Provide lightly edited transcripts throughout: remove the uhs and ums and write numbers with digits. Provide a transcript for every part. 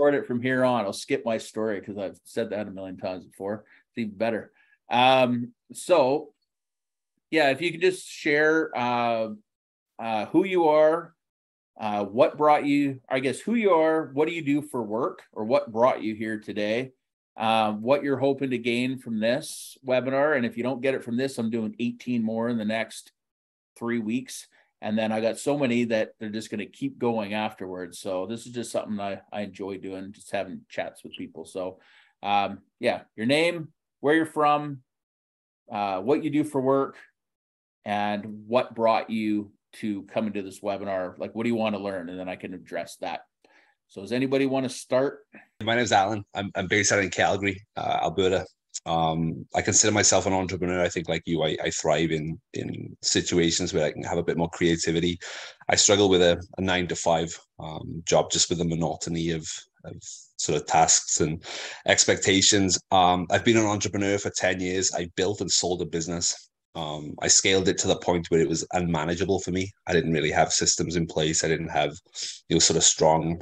record it from here on. I'll skip my story because I've said that a million times before. It's even better. So yeah, if you could just share who you are, what brought you, I guess, who you are, what do you do for work, or what brought you here today, what you're hoping to gain from this webinar. And if you don't get it from this, I'm doing 18 more in the next 3 weeks. And then I got so many that they're just going to keep going afterwards. So this is just something I enjoy doing, just having chats with people. So yeah, your name, where you're from, what you do for work, and what brought you to come into this webinar. Like, what do you want to learn? And then I can address that. So does anybody want to start? My name is Alan. I'm based out in Calgary, Alberta. I consider myself an entrepreneur. I think, like you, I thrive in situations where I can have a bit more creativity. I struggle with a 9-to-5 job, just with the monotony of sort of tasks and expectations. I've been an entrepreneur for 10 years. I built and sold a business. I scaled it to the point where it was unmanageable for me. I didn't really have systems in place. I didn't have, sort of strong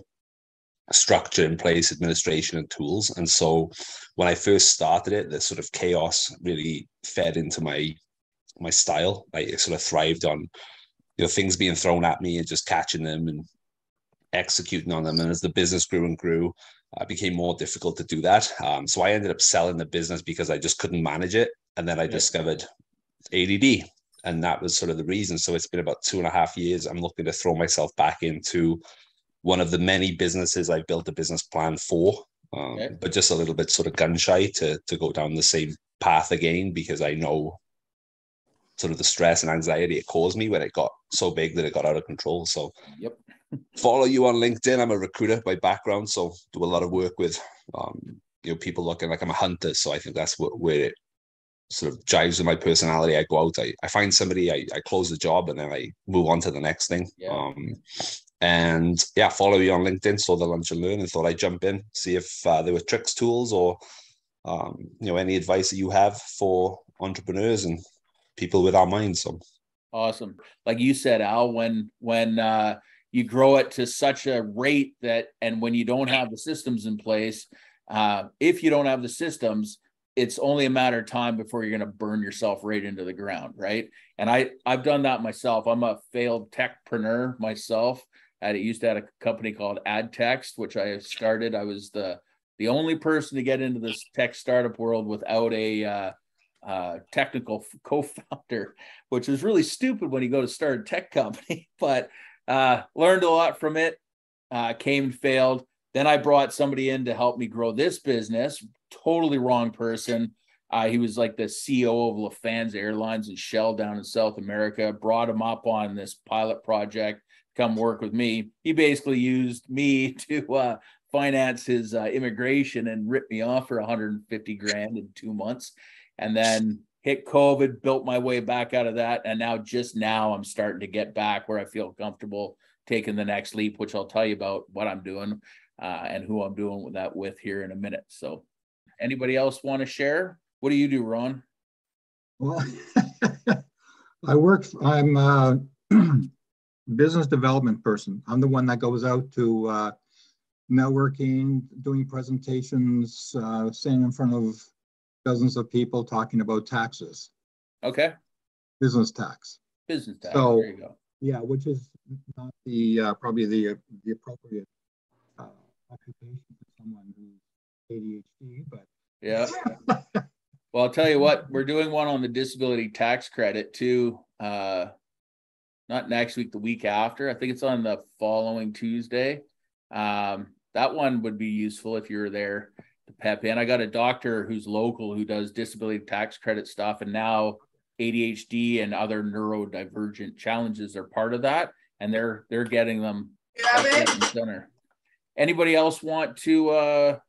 structure in place, administration and tools. And so when I first started it, the sort of chaos really fed into my style. I sort of thrived on, things being thrown at me and just catching them and executing on them. And as the business grew and grew, it became more difficult to do that. So I ended up selling the business because I just couldn't manage it. And then I discovered ADD. And that was sort of the reason. So it's been about 2.5 years. I'm looking to throw myself back into one of the many businesses I built a business plan for, but just a little bit sort of gun shy to go down the same path again, because I know sort of the stress and anxiety it caused me when it got so big that it got out of control. So follow you on LinkedIn. I'm a recruiter by background, so do a lot of work with people looking like I'm a hunter. So I think that's where it sort of jives with my personality. I go out, I find somebody, I close the job, and then I move on to the next thing. And follow you on LinkedIn, saw the Lunch and Learn, and thought I'd jump in, see if there were tricks, tools, or any advice that you have for entrepreneurs and people with our minds. So awesome. Like you said, Al, when you grow it to such a rate that, and when you don't have the systems in place, if you don't have the systems, it's only a matter of time before you're going to burn yourself right into the ground, right? And I've done that myself. I'm a failed techpreneur myself. I used to have a company called ADDtext, which I started. I was the only person to get into this tech startup world without a technical co-founder, which was really stupid when you go to start a tech company, but learned a lot from it, came and failed. Then I brought somebody in to help me grow this business. Totally wrong person. He was like the CEO of Lufthansa Airlines and Shell down in South America. Brought him up on this pilot project, come work with me. He basically used me to finance his immigration and ripped me off for $150,000 in 2 months. And then hit COVID, built my way back out of that. And now I'm starting to get back where I feel comfortable taking the next leap, which I'll tell you about what I'm doing and who I'm doing that with here in a minute. So anybody else want to share? What do you do, Ron? Well, I'm a business development person. I'm the one that goes out to networking, doing presentations, staying in front of dozens of people talking about taxes. Okay. Business tax. Business tax. So, there you go. Yeah, which is not the probably the appropriate occupation for someone who's ADHD, but yeah. Well, I'll tell you what, we're doing one on the disability tax credit too. Not next week, the week after. I think it's on the following Tuesday. That one would be useful if you're there to pep in. I got a doctor who's local who does disability tax credit stuff, and now ADHD and other neurodivergent challenges are part of that, and they're getting them center. Anybody else want to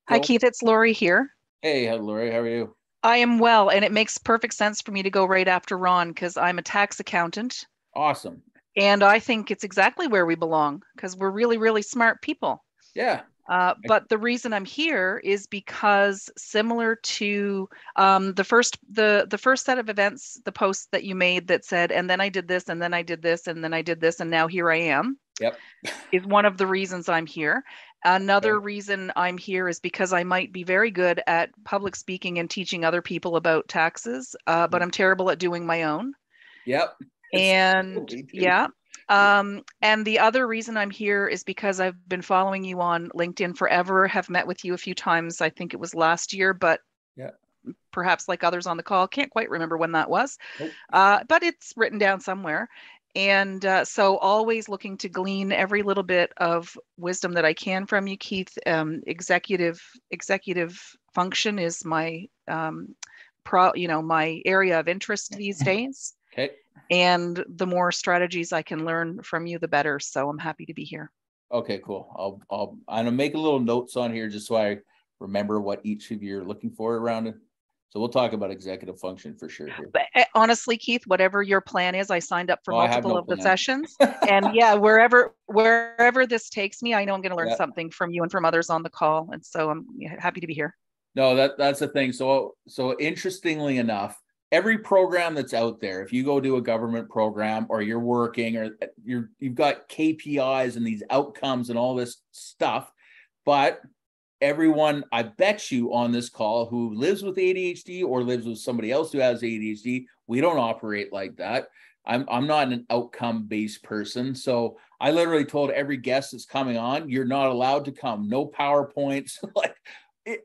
Hi, Keith, it's Lori here. Hey, Lori, how are you? I am well, and it makes perfect sense for me to go right after Ron because I'm a tax accountant. Awesome. And I think it's exactly where we belong because we're really, really smart people. Yeah. But the reason I'm here is because similar to the first set of events, the post that you made that said, and then I did this, and then I did this, and then I did this, and now here I am. Yep. Is one of the reasons I'm here. Another reason I'm here is because I might be very good at public speaking and teaching other people about taxes, but I'm terrible at doing my own. Yep. And yeah. And the other reason I'm here is because I've been following you on LinkedIn forever, have met with you a few times. I think it was last year, but yeah, perhaps like others on the call, can't quite remember when that was. Nope. But it's written down somewhere. And so always looking to glean every little bit of wisdom that I can from you, Keith. Executive function is my my area of interest these days. Okay. And the more strategies I can learn from you, the better. So I'm happy to be here. Okay, cool. I'm gonna make a little notes on here just so I remember what each of you are looking for around it. So we'll talk about executive function for sure here. But honestly, Keith, whatever your plan is, I signed up for multiple of the sessions. And yeah, wherever this takes me, I know I'm going to learn something from you and from others on the call. And so I'm happy to be here. No, that's the thing. So interestingly enough, every program that's out there, if you go do a government program or you're working or you've got KPIs and these outcomes and all this stuff, but everyone, I bet you on this call who lives with ADHD or lives with somebody else who has ADHD, we don't operate like that. I'm not an outcome-based person. So I literally told every guest that's coming on, you're not allowed to come. No PowerPoints. Like,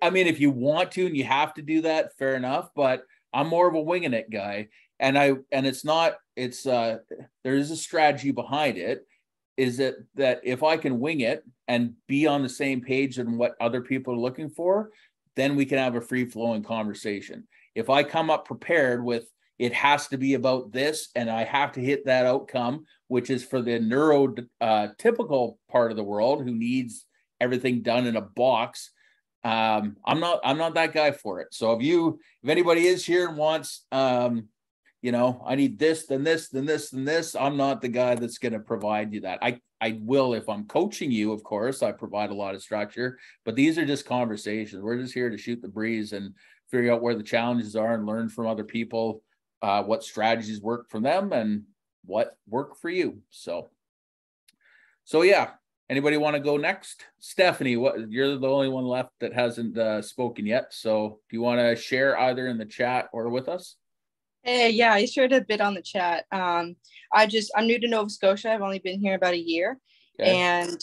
I mean, if you want to and you have to do that, fair enough. But I'm more of a winging it guy. And it's not, there is a strategy behind it. Is that if I can wing it and be on the same page than what other people are looking for, then we can have a free-flowing conversation. If I come up prepared with it has to be about this and I have to hit that outcome, which is for the neurotypical part of the world who needs everything done in a box, I'm not that guy for it. So if anybody is here and wants I need this, then this, then this, then this, I'm not the guy that's going to provide you that. I will, if I'm coaching you, of course, I provide a lot of structure, but these are just conversations. We're just here to shoot the breeze and figure out where the challenges are and learn from other people, what strategies work for them and what work for you. So yeah. Anybody want to go next? Stephanie, you're the only one left that hasn't spoken yet. So do you want to share either in the chat or with us? Hey, yeah, I shared a bit on the chat. I'm new to Nova Scotia. I've only been here about a year. Okay. And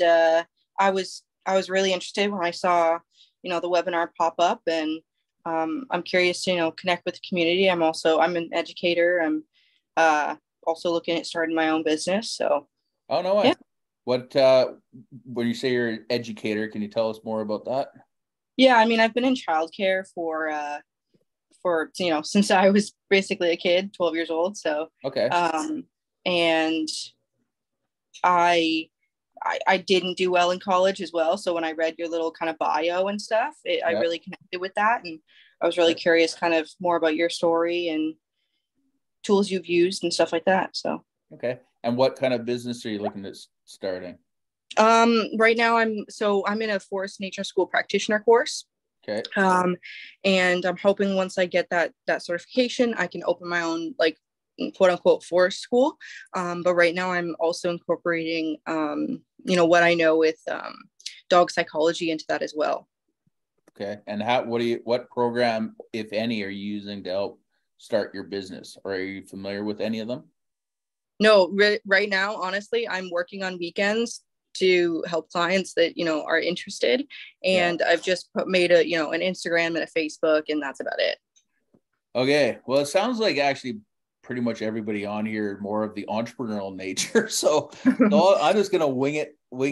I was really interested when I saw, the webinar pop up, and I'm curious to, connect with the community. I'm an educator. I'm also looking at starting my own business. So. Oh, no way. Yeah. What, when you say you're an educator, can you tell us more about that? Yeah, I mean, I've been in childcare for since I was basically a kid, 12 years old. So, okay. And I didn't do well in college as well. So when I read your little kind of bio and stuff, I really connected with that. And I was really curious kind of more about your story and tools you've used and stuff like that. So. Okay. And what kind of business are you looking at starting? Right now I'm in a forest nature school practitioner course. Okay. And I'm hoping once I get that certification, I can open my own, like, quote unquote forest school. But right now I'm also incorporating, what I know with dog psychology into that as well. Okay. And what program, if any, are you using to help start your business? Or are you familiar with any of them? No, right now, honestly, I'm working on weekends to help clients that, are interested. And I've just made an Instagram and a Facebook, and that's about it. Okay. Well, it sounds like actually pretty much everybody on here more of the entrepreneurial nature. So I'm just going to wing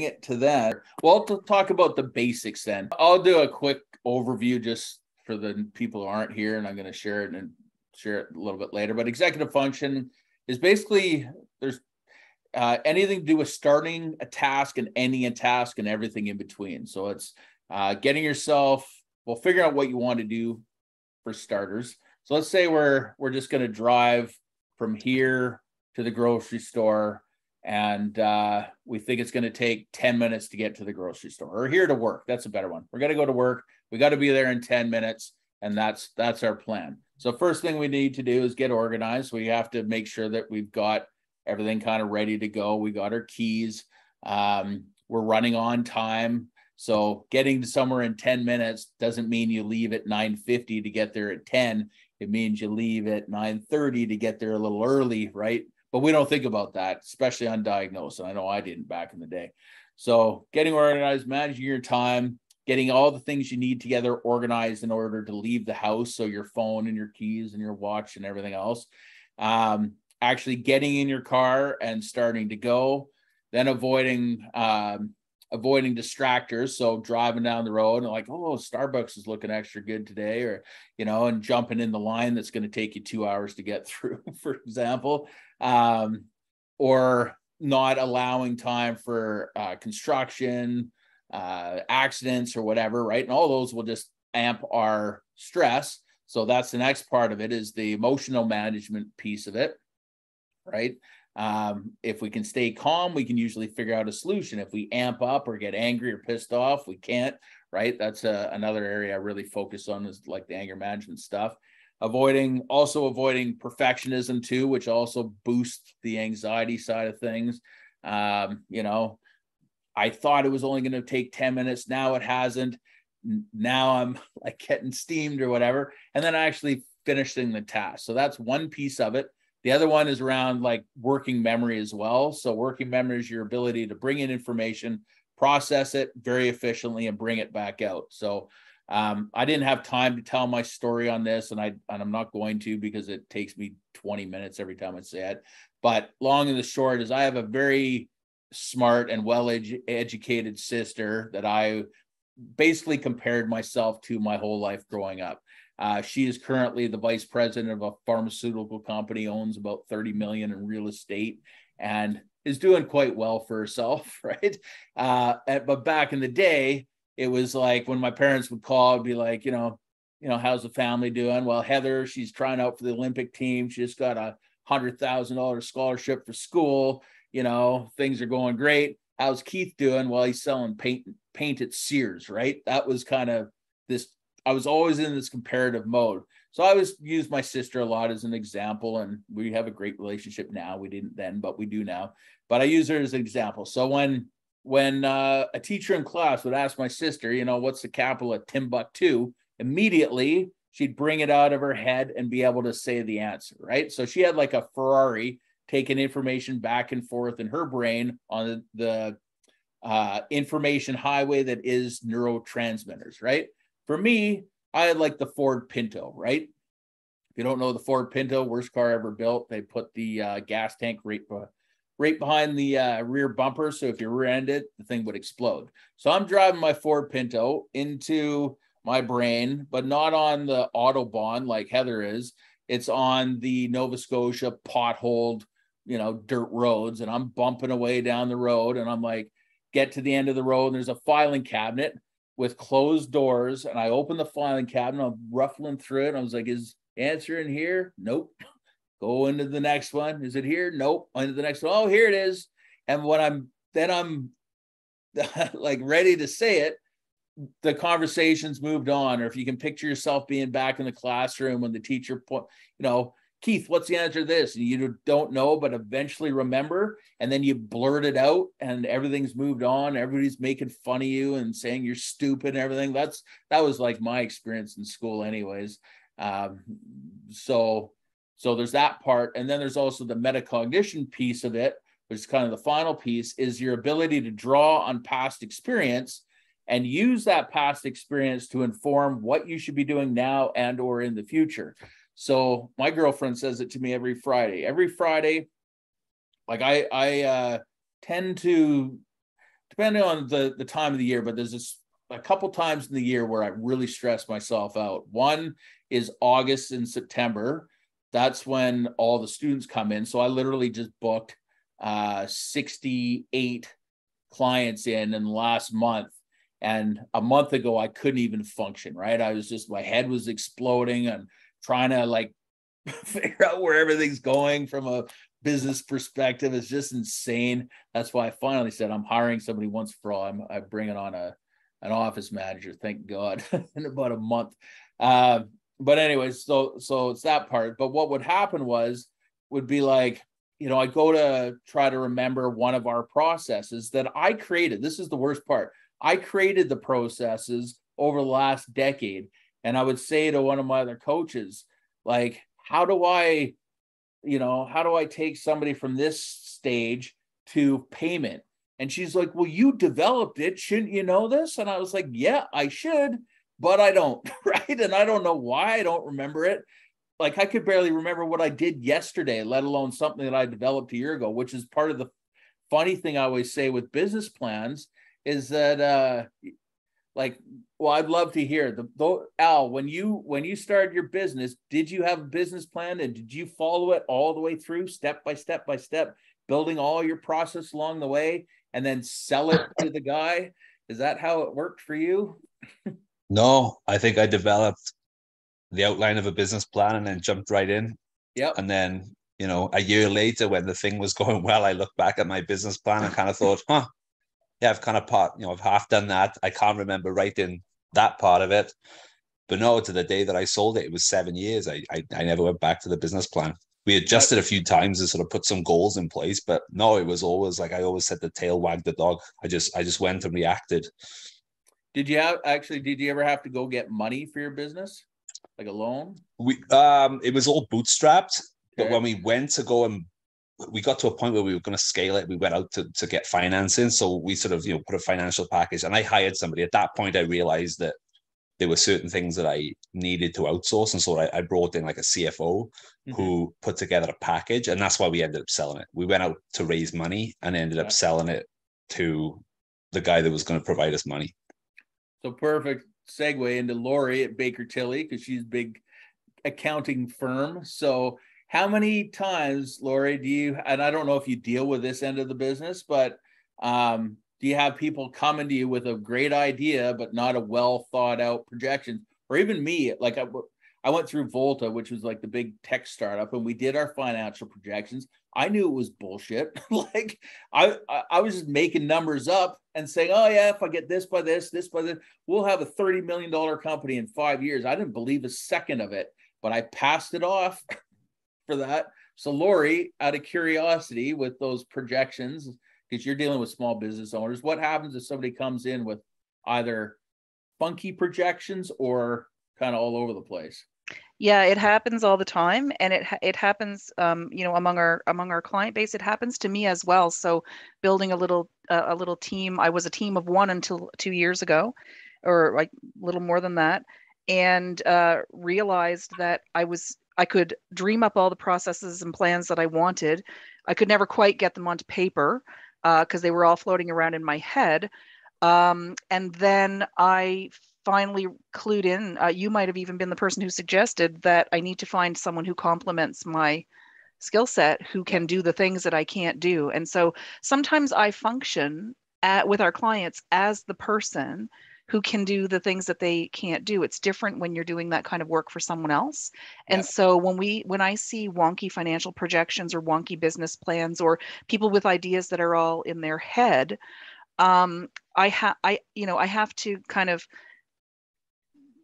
it to that. Well, to talk about the basics then, I'll do a quick overview just for the people who aren't here, and I'm going to share it a little bit later. But executive function is basically there's anything to do with starting a task and ending a task and everything in between. So it's figuring out what you want to do for starters. So let's say we're just going to drive from here to the grocery store, and we think it's going to take 10 minutes to get to the grocery store, or here to work. That's a better one. We're going to go to work. We got to be there in 10 minutes. And that's our plan. So first thing we need to do is get organized. We have to make sure that we've got everything kind of ready to go. We got our keys. We're running on time. So getting to somewhere in 10 minutes doesn't mean you leave at 9:50 to get there at 10. It means you leave at 9:30 to get there a little early, right? But we don't think about that, especially undiagnosed. And I know I didn't back in the day. So getting organized, managing your time, getting all the things you need together organized in order to leave the house. So your phone and your keys and your watch and everything else. Actually getting in your car and starting to go, then avoiding distractors. So driving down the road and like, oh, Starbucks is looking extra good today, or, and jumping in the line that's going to take you 2 hours to get through, for example, or not allowing time for construction, accidents or whatever, right? And all those will just amp our stress. So that's the next part of it, is the emotional management piece of it, right? If we can stay calm, we can usually figure out a solution. If we amp up or get angry or pissed off, we can't, right? That's another area I really focus on, is like the anger management stuff. Avoiding perfectionism too, which also boosts the anxiety side of things. I thought it was only going to take 10 minutes. Now it hasn't. Now I'm like getting steamed or whatever. And then actually finishing the task. So that's one piece of it. The other one is around like working memory as well. So working memory is your ability to bring in information, process it very efficiently, and bring it back out. So I didn't have time to tell my story on this, and I'm not going to, because it takes me 20 minutes every time I say it. But long and the short is, I have a very smart and well-educated sister that I basically compared myself to my whole life growing up. She is currently the vice president of a pharmaceutical company, owns about 30 million in real estate, and is doing quite well for herself, right? But back in the day, it was like when my parents would call, I'd be like, how's the family doing? Well, Heather, she's trying out for the Olympic team. She just got a $100,000 scholarship for school. Things are going great. How's Keith doing? Well, he's selling paint at Sears, right? That was kind of this. I was always in this comparative mode. So I always use my sister a lot as an example, and we have a great relationship now. We didn't then, but we do now. But I use her as an example. So when a teacher in class would ask my sister, what's the capital of Timbuktu, immediately she'd bring it out of her head and be able to say the answer, right? So she had like a Ferrari taking information back and forth in her brain on the information highway that is neurotransmitters, right? For me, I had like the Ford Pinto, right? If you don't know the Ford Pinto, worst car ever built. They put the gas tank right behind the rear bumper. So if you rear-end it, the thing would explode. So I'm driving my Ford Pinto into my brain, but not on the Autobahn like Heather is. It's on the Nova Scotia potholed, dirt roads. And I'm bumping away down the road. And I'm like, get to the end of the road, and there's a filing cabinet with closed doors. And I open the filing cabinet, I'm ruffling through it. And I was like, is answer in here? Nope. Go into the next one. Is it here? Nope. Into the next one. Oh, here it is. And when I'm like ready to say it, the conversation's moved on. Or if you can picture yourself being back in the classroom when the teacher Keith, what's the answer to this? And you don't know, but eventually remember, and then you blurt it out and everything's moved on. Everybody's making fun of you and saying you're stupid and everything. That was like my experience in school anyways. So there's that part. And then there's also the metacognition piece of it, which is kind of the final piece, is your ability to draw on past experience and use that past experience to inform what you should be doing now and or in the future. So my girlfriend says it to me every Friday. Every Friday, like I tend to, depending on the time of the year, but there's a couple times in the year where I really stress myself out. One is August and September. That's when all the students come in. So I literally just booked 68 clients in the last month. And a month ago, I couldn't even function, right? I was just, my head was exploding and trying to like figure out where everything's going from a business perspective. It's just insane. That's why I finally said I'm hiring somebody once for all. I'm bringing on an office manager, thank God, in about a month. But anyways, so it's that part. But what would happen would be like, I go to try to remember one of our processes that I created. This is the worst part. I created the processes over the last decade. And I would say to one of my other coaches, like, how do I take somebody from this stage to payment? And she's like, well, you developed it. Shouldn't you know this? And I was like, yeah, I should, but I don't, right? And I don't know why I don't remember it. Like, I could barely remember what I did yesterday, let alone something that I developed a year ago, which is part of the funny thing I always say with business plans is that, I'd love to hear Al, when you started your business, did you have a business plan and did you follow it all the way through, step by step by step, building all your process along the way and then sell it to the guy? Is that how it worked for you? No, I think I developed the outline of a business plan and then jumped right in. Yep. And then, a year later when the thing was going well, I looked back at my business plan and kind of thought, yeah, I've kind of I've half done that. I can't remember writing that part of it. But no, to the day that I sold it, it was 7 years. I never went back to the business plan. We adjusted a few times to sort of put some goals in place, but no, it was always like I always said, the tail wagged the dog. I just went and reacted. Did you ever have to go get money for your business? Like a loan? It was all bootstrapped, but Okay. when we went to go and we got to a point where we were going to scale it, we went out to get financing. So we sort of, put a financial package and I hired somebody. At that point, I realized that there were certain things that I needed to outsource. And so I brought in like a CFO who put together a package. And that's why we ended up selling it. We went out to raise money and ended up selling it to the guy that was going to provide us money. So perfect segue into Lori at Baker Tilly, because she's a big accounting firm. So how many times, Lori, do you, and I don't know if you deal with this end of the business, but do you have people coming to you with a great idea, but not a well thought out projection? Or even me, like I went through Volta, which was like the big tech startup, and we did our financial projections. I knew it was bullshit. Like I was just making numbers up and saying, oh yeah, if I get this by this, we'll have a $30 million company in 5 years. I didn't believe a second of it, but I passed it off for that. So Lori, out of curiosity with those projections, because you're dealing with small business owners, what happens if somebody comes in with either funky projections or kind of all over the place? Yeah, it happens all the time, and it happens, among our client base. It happens to me as well. So, building a little team. I was a team of one until 2 years ago, or like a little more than that, and realized that I could dream up all the processes and plans that I wanted. I could never quite get them onto paper because they were all floating around in my head. And then I finally clued in. You might have even been the person who suggested that I need to find someone who complements my skill set, who can do the things that I can't do. And so sometimes I function with our clients as the person who can do the things that they can't do. It's different when you're doing that kind of work for someone else. And so when I see wonky financial projections or wonky business plans or people with ideas that are all in their head, I have to kind of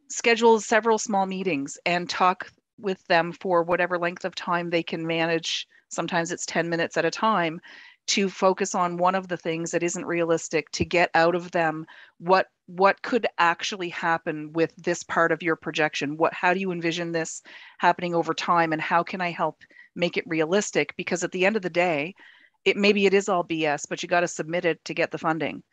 schedule several small meetings and talk with them for whatever length of time they can manage. Sometimes it's 10 minutes at a time, to focus on one of the things that isn't realistic, to get out of them what could actually happen with this part of your projection. How do you envision this happening over time, and how can I help make it realistic? Because at the end of the day, maybe it is all BS, but you got to submit it to get the funding.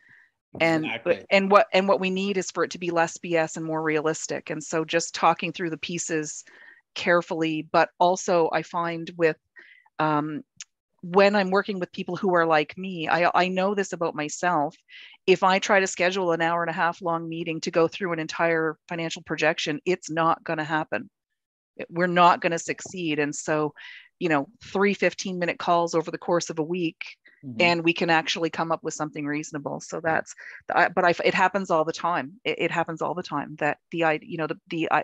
Exactly. And what we need is for it to be less BS and more realistic. And so just talking through the pieces carefully, but also I find with when I'm working with people who are like me, I know this about myself. If I try to schedule an hour and a half long meeting to go through an entire financial projection, it's not going to happen. We're not going to succeed. And so, 3 15-minute calls over the course of a week, and we can actually come up with something reasonable. So it happens all the time. It happens all the time that the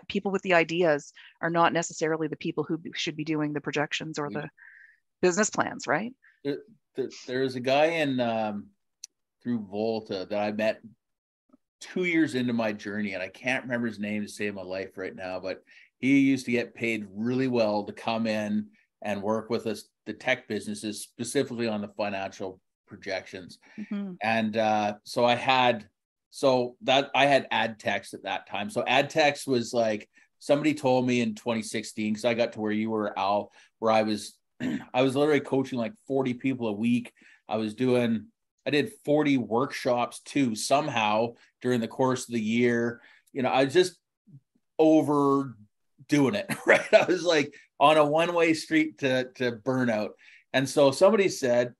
people with the ideas are not necessarily the people who should be doing the projections or the business plans, right? There's a guy in through Volta that I met 2 years into my journey, and I can't remember his name to save my life right now, but he used to get paid really well to come in and work with us the tech businesses, specifically on the financial projections. Mm-hmm. And so I had ad techs at that time. So ad techs was like, somebody told me in 2016, because I got to where you were, Al, where I was literally coaching like 40 people a week. I did 40 workshops too, somehow during the course of the year. I was just overdoing it, right? I was like on a one-way street to burnout. And so somebody said,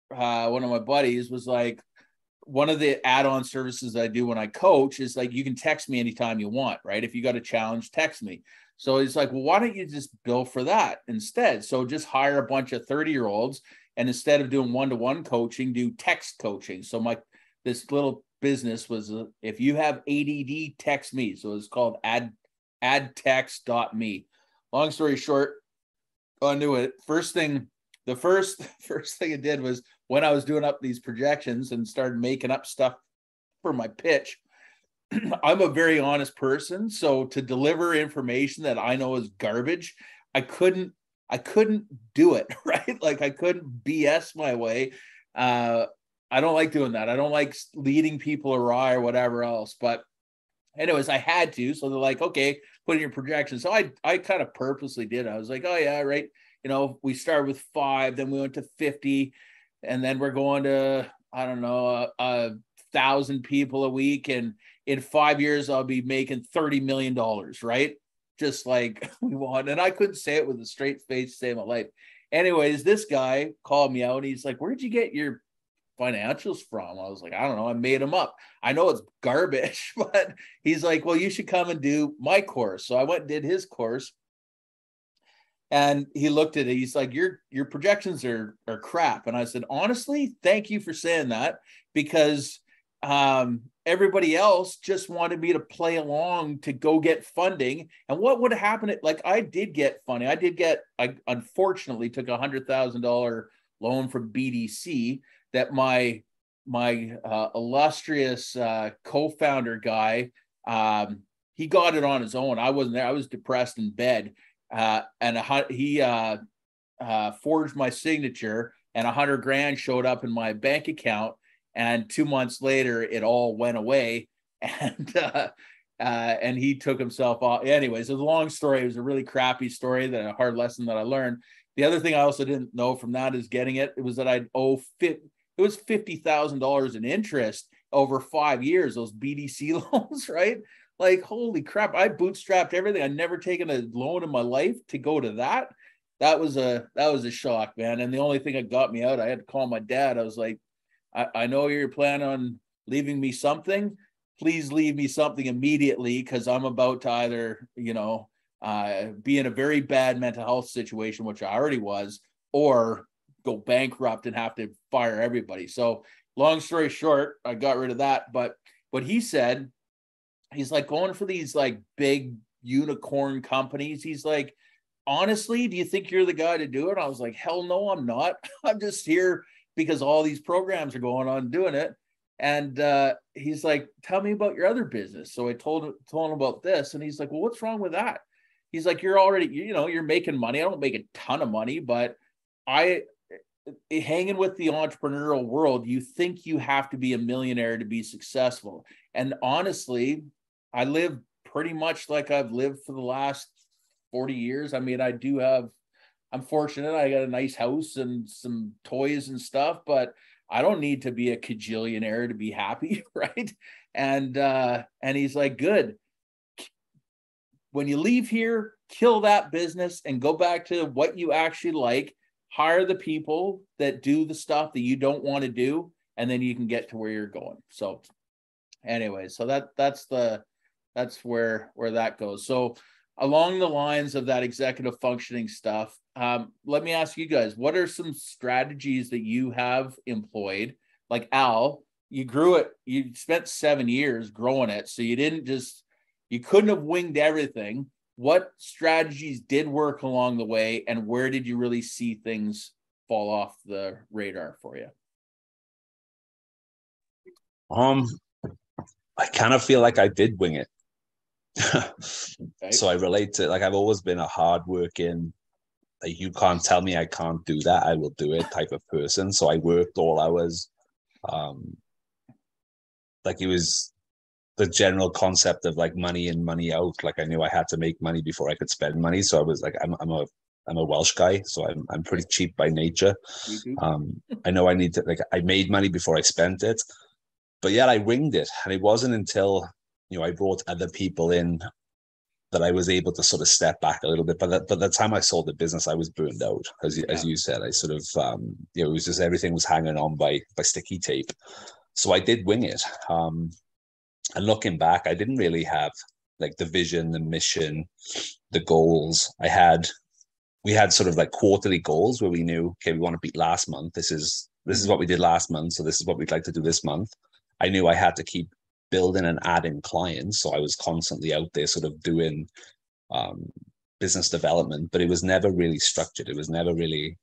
one of my buddies was like, one of the add-on services I do when I coach is like, you can text me anytime you want, right? If you got a challenge, text me. So he's like, well, why don't you just bill for that instead? So just hire a bunch of 30-year-olds, and instead of doing one-to-one coaching, do text coaching. So this little business was, if you have ADD, text me. So it's called addtext.me. Long story short, I knew it. The first thing it did was, when I was doing up these projections and started making up stuff for my pitch, I'm a very honest person. So to deliver information that I know is garbage, I couldn't do it, right? Like I couldn't BS my way. I don't like doing that. I don't like leading people awry or whatever else. But anyways, I had to. So they're like, okay, put in your projections. So I kind of purposely did. I was like, oh yeah, right. We started with 5, then we went to 50. And then we're going to, I don't know, 1,000 people a week. And in 5 years, I'll be making $30 million, right? Just like we want. And I couldn't say it with a straight face to save my life. Anyways, this guy called me out and he's like, where'd you get your financials from? I was like, I don't know. I made them up. I know it's garbage, but he's like, well, you should come and do my course. So I went and did his course. And he looked at it. He's like, your projections are crap. And I said, honestly, thank you for saying that, because everybody else just wanted me to play along to go get funding. And what would happen? Like, I did get funding. I unfortunately took $100,000 loan from BDC that my illustrious co-founder guy, he got it on his own. I wasn't there. I was depressed in bed. And he forged my signature, and $100,000 showed up in my bank account. And 2 months later, it all went away, and he took himself off. Anyways, it was a long story. It was a really crappy story, a hard lesson that I learned. The other thing I also didn't know from that is it was that I'd owe it was $50,000 in interest over 5 years, those BDC loans, right? Like, holy crap, I bootstrapped everything. I'd never taken a loan in my life to go to that. That was a shock, man. And the only thing that got me out, I had to call my dad. I was like, I know you're planning on leaving me something. Please leave me something immediately, because I'm about to either, be in a very bad mental health situation, which I already was, or go bankrupt and have to fire everybody. So long story short, I got rid of that. But what he said, he's like, going for these like big unicorn companies, he's like, honestly, do you think you're the guy to do it? I was like, hell no, I'm not. I'm just here because all these programs are going on doing it. And he's like, tell me about your other business. So I told him about this, and he's like, well, what's wrong with that? He's like, you're already, you're making money. I don't make a ton of money, but hanging with the entrepreneurial world, you think you have to be a millionaire to be successful. And honestly, I live pretty much like I've lived for the last 40 years. I mean, I'm fortunate. I got a nice house and some toys and stuff, but I don't need to be a cajillionaire to be happy, right? And he's like, good. When you leave here, kill that business and go back to what you actually like. Hire the people that do the stuff that you don't want to do, and then you can get to where you're going. So anyway, so that's where that goes. So along the lines of that executive functioning stuff, let me ask you guys, what are some strategies that you have employed? Like Al, you grew it, you spent 7 years growing it. So you couldn't have winged everything. What strategies did work along the way, and where did you really see things fall off the radar for you? I kind of feel like I did wing it. Okay. So I relate to, like, I've always been a hardworking, like, you can't tell me I can't do that. I will do it type of person. So I worked all hours. Like, it was the general concept of like money in, money out. Like, I knew I had to make money before I could spend money. So I was like, I'm a Welsh guy, so I'm pretty cheap by nature. I know I need to, like, I made money before I spent it, but yeah, I winged it. And it wasn't until, I brought other people in that I was able to sort of step back a little bit. But the time I sold the business, I was burned out. As you said, I sort of, it was just, everything was hanging on by sticky tape. So I did wing it. And looking back, I didn't really have like the vision, the mission, the goals. We had sort of like quarterly goals where we knew, okay, we want to beat last month. This is what we did last month. So this is what we'd like to do this month. I knew I had to keep building and adding clients. So I was constantly out there sort of doing business development, but it was never really structured. It was never really,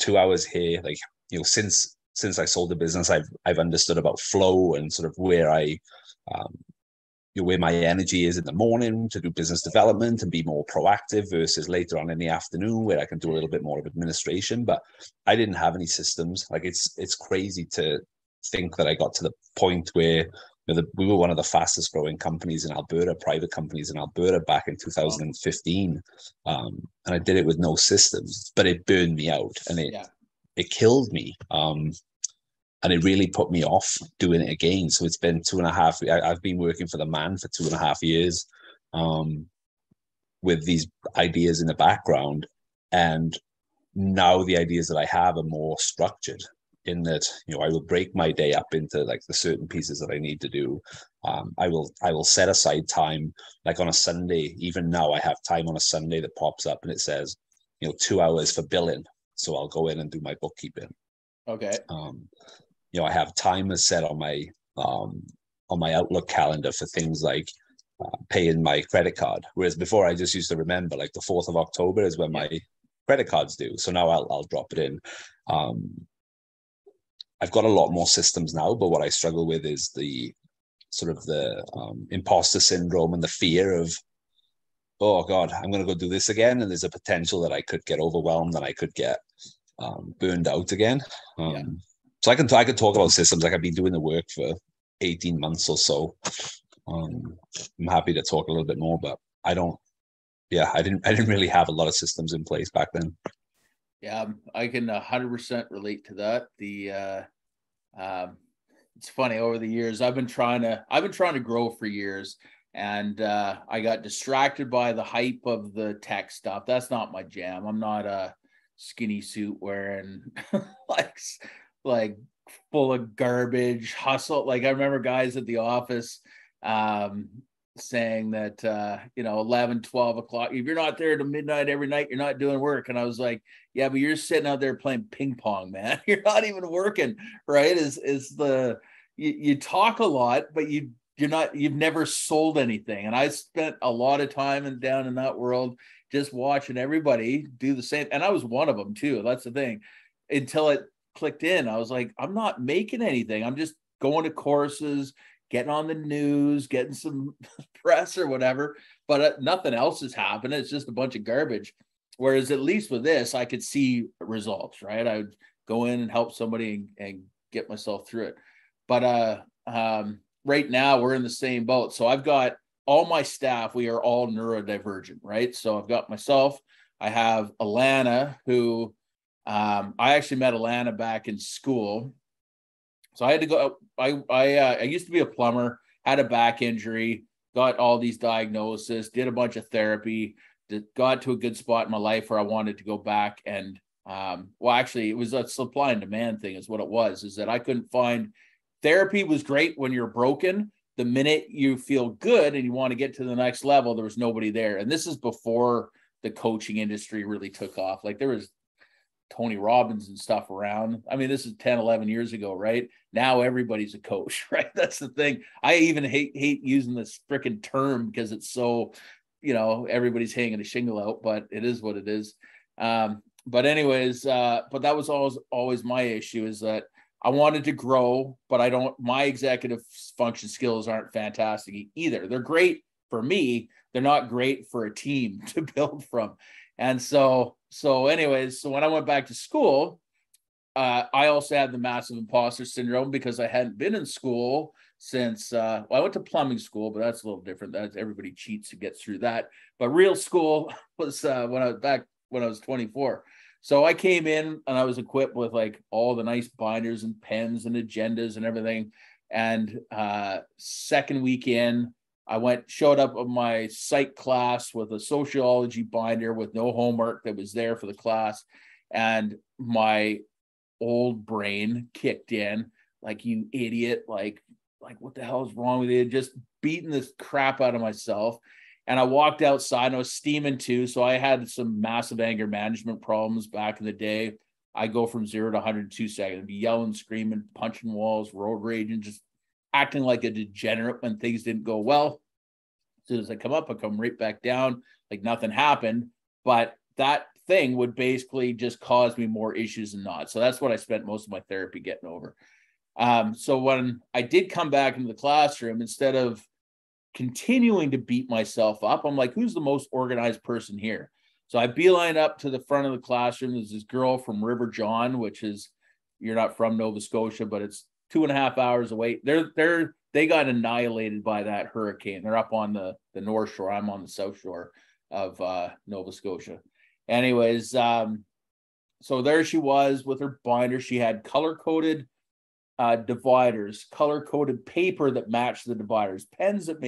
2 hours here. Like, since I sold the business, I've understood about flow and sort of where where my energy is in the morning to do business development and be more proactive versus later on in the afternoon where I can do a little bit more of administration. But I didn't have any systems. Like, it's crazy to think that I got to the point where we were one of the fastest growing companies in Alberta, private companies in Alberta back in 2015. And I did it with no systems, but it burned me out and it killed me. And it really put me off doing it again. So it's been 2.5. I've been working for the man for 2.5 years with these ideas in the background. And now the ideas that I have are more structured in that, I will break my day up into like the certain pieces that I need to do. I will set aside time, like on a Sunday. Even now I have time on a Sunday that pops up and it says, 2 hours for billing. So I'll go in and do my bookkeeping. Okay. I have timers set on my Outlook calendar for things like paying my credit card. Whereas before I just used to remember like the 4th of October is when my credit card's due. So now I'll drop it in. I've got a lot more systems now, but what I struggle with is the sort of the imposter syndrome and the fear of, oh God, I'm going to go do this again. And there's a potential that I could get overwhelmed and I could get burned out again. So I can talk about systems. Like, I've been doing the work for 18 months or so. I'm happy to talk a little bit more, but I didn't really have a lot of systems in place back then. Yeah, I can 100% relate to that. It's funny, over the years, I've been trying to grow for years, and I got distracted by the hype of the tech stuff. That's not my jam. I'm not a skinny suit wearing like full of garbage hustle. Like, I remember guys at the office saying that 11, 12 o'clock, if you're not there to midnight every night, you're not doing work. And I was like, yeah, but you're sitting out there playing ping pong, man. You're not even working, right? You talk a lot, but you've never sold anything. And I spent a lot of time down in that world just watching everybody do the same. And I was one of them too. That's the thing. Until it clicked in, I was like, I'm not making anything. I'm just going to courses, getting on the news, getting some press or whatever, but nothing else is happening. It's just a bunch of garbage. Whereas at least with this, I could see results, right? I would go in and help somebody and get myself through it. But right now we're in the same boat. So I've got all my staff, we are all neurodivergent, right? So I've got myself, I have Alana, who I actually met Alana back in school. So I had to go, I used to be a plumber, had a back injury, got all these diagnoses, did a bunch of therapy, got to a good spot in my life where I wanted to go back. And actually it was a supply and demand thing is what it was, is that I couldn't find, therapy was great when you're broken. The minute you feel good and you want to get to the next level, there was nobody there. And this is before the coaching industry really took off. Like, there was Tony Robbins and stuff around. I mean, this is 10, 11 years ago, right? Now everybody's a coach, right? That's the thing. I even hate using this freaking term because it's so, everybody's hanging a shingle out, but it is what it is. But anyways, but that was always my issue, is that I wanted to grow, but my executive function skills aren't fantastic either. They're great for me. They're not great for a team to build from. And so anyways, so when I went back to school, I also had the massive imposter syndrome because I hadn't been in school since, I went to plumbing school, but that's a little different. That's everybody cheats to get through that. But real school was when I was 24. So I came in and I was equipped with like all the nice binders and pens and agendas and everything. And second weekend, I showed up at my psych class with a sociology binder with no homework that was there for the class. And my old brain kicked in, like, you idiot, like what the hell is wrong with you? Just beating this crap out of myself. And I walked outside and I was steaming too. So I had some massive anger management problems back in the day. I go from 0 to 100 in 2 seconds, be yelling, screaming, punching walls, road raging, just acting like a degenerate when things didn't go well. As soon as I come up, I come right back down like nothing happened. But that thing would basically just cause me more issues than not. So that's what I spent most of my therapy getting over. So when I did come back into the classroom, instead of continuing to beat myself up, I'm like, who's the most organized person here? So I beeline up to the front of the classroom. There's this girl from River John, which is, you're not from Nova Scotia, but it's 2.5 hours away. They got annihilated by that hurricane. They're up on the North Shore. I'm on the South Shore of Nova Scotia. Anyways, so there she was with her binder. She had color-coded dividers, color-coded paper that matched the dividers, pens that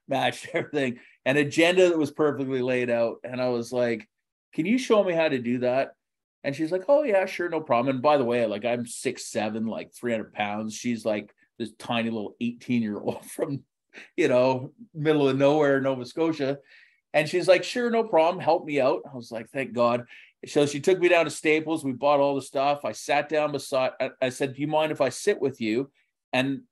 matched everything, an agenda that was perfectly laid out. And I was like, can you show me how to do that? And she's like, oh yeah, sure, no problem. And by the way, like, I'm 6'7", like 300 pounds. She's like this tiny little 18-year-old from, middle of nowhere, Nova Scotia. And she's like, sure, no problem, help me out. I was like, thank God. So she took me down to Staples. We bought all the stuff. I sat down beside, I said, do you mind if I sit with you? And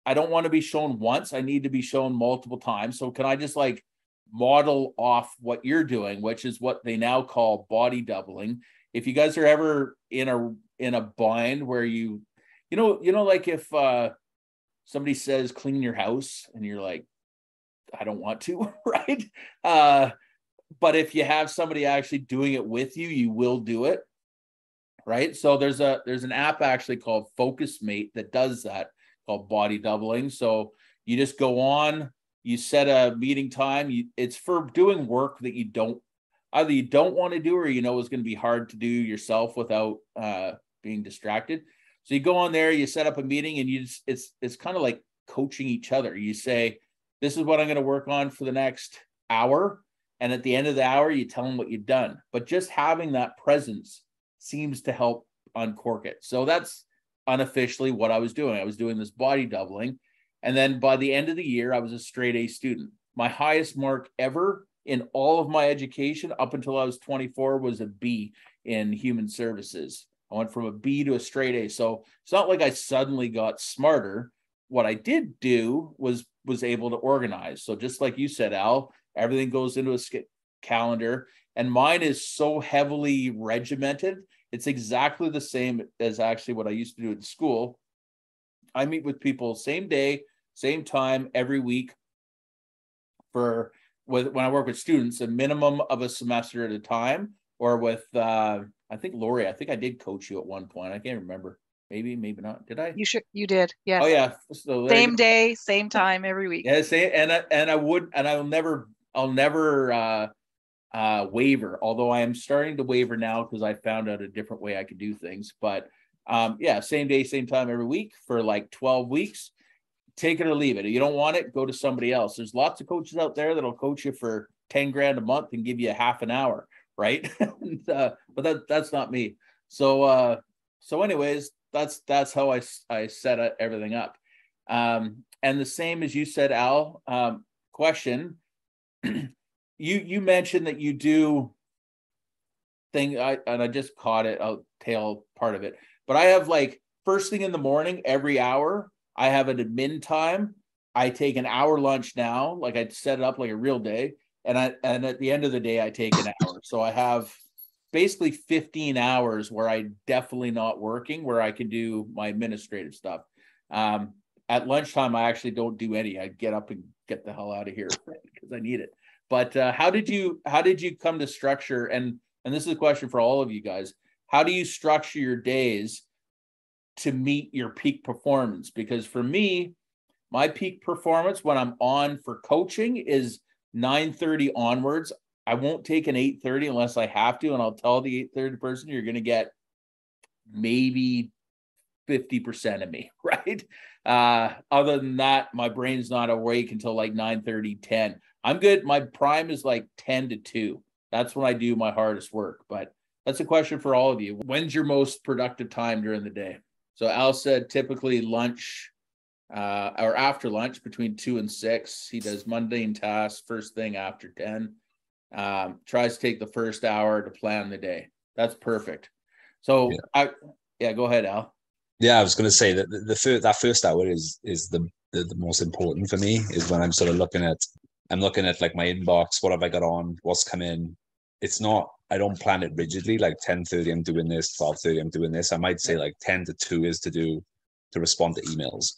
I don't want to be shown once. I need to be shown multiple times. So can I just like model off what you're doing, which is what they now call body doubling. If you guys are ever in a bind where like if somebody says clean your house and you're like, I don't want to, right? But if you have somebody actually doing it with you, you will do it, right? So there's an app actually called FocusMate that does that, called body doubling. So you just go on, you set a meeting time. It's for doing work that you don't want to do, or is going to be hard to do yourself without being distracted. So you go on there, you set up a meeting, and it's kind of like coaching each other. You say, this is what I'm going to work on for the next hour. And at the end of the hour, you tell them what you've done. But just having that presence seems to help uncork it. So that's unofficially what I was doing. I was doing this body doubling. And then by the end of the year, I was a straight A student. My highest mark ever in all of my education up until I was 24 was a B in human services. I went from a B to a straight A. So it's not like I suddenly got smarter. What I did do was able to organize. So just like you said, Al, everything goes into a calendar, and mine is so heavily regimented. It's exactly the same as actually what I used to do at school. I meet with people same day, same time every week when I work with students, a minimum of a semester at a time, or with, I think Lori, I think I did coach you at one point. I can't remember. Maybe not. Did I? You did. Yes. Oh yeah. So same day, same time every week. Yeah. I'll never waiver, although I am starting to waiver now because I found out a different way I could do things. But yeah, same day, same time every week for like 12 weeks. Take it or leave it. If you don't want it, go to somebody else. There's lots of coaches out there that'll coach you for 10 grand a month and give you a half an hour, right? But that's not me. So anyways, that's how I set everything up. And the same as you said, Al, question. You mentioned that you do and I just caught it, I'll tail part of it, but I have like first thing in the morning, every hour, I have an admin time. I take an hour lunch now, like I set it up like a real day. And at the end of the day, I take an hour. So I have basically 15 hours where I'm definitely not working, where I can do my administrative stuff. At lunchtime, I actually don't do any. I get up and get the hell out of here because I need it. But how did you come to structure, and this is a question for all of you guys, how do you structure your days to meet your peak performance? Because for me, my peak performance when I'm on for coaching is 9:30 onwards. I won't take an 8:30 unless I have to, and I'll tell the 8:30 person, you're going to get maybe 50% of me, right? Other than that, my brain's not awake until like 9:30, 10. I'm good. My prime is like 10 to 2. That's when I do my hardest work. But that's a question for all of you. When's your most productive time during the day? So Al said typically lunch or after lunch between 2 and 6. He does mundane tasks first thing after 10. Tries to take the first hour to plan the day. That's perfect. So go ahead, Al. Yeah, I was going to say that that first hour is the most important for me, is when I'm sort of looking at like my inbox, what have I got on, what's come in. It's not, I don't plan it rigidly, like 10:30 I'm doing this, 12:30 I'm doing this. I might say like 10 to 2 is to respond to emails.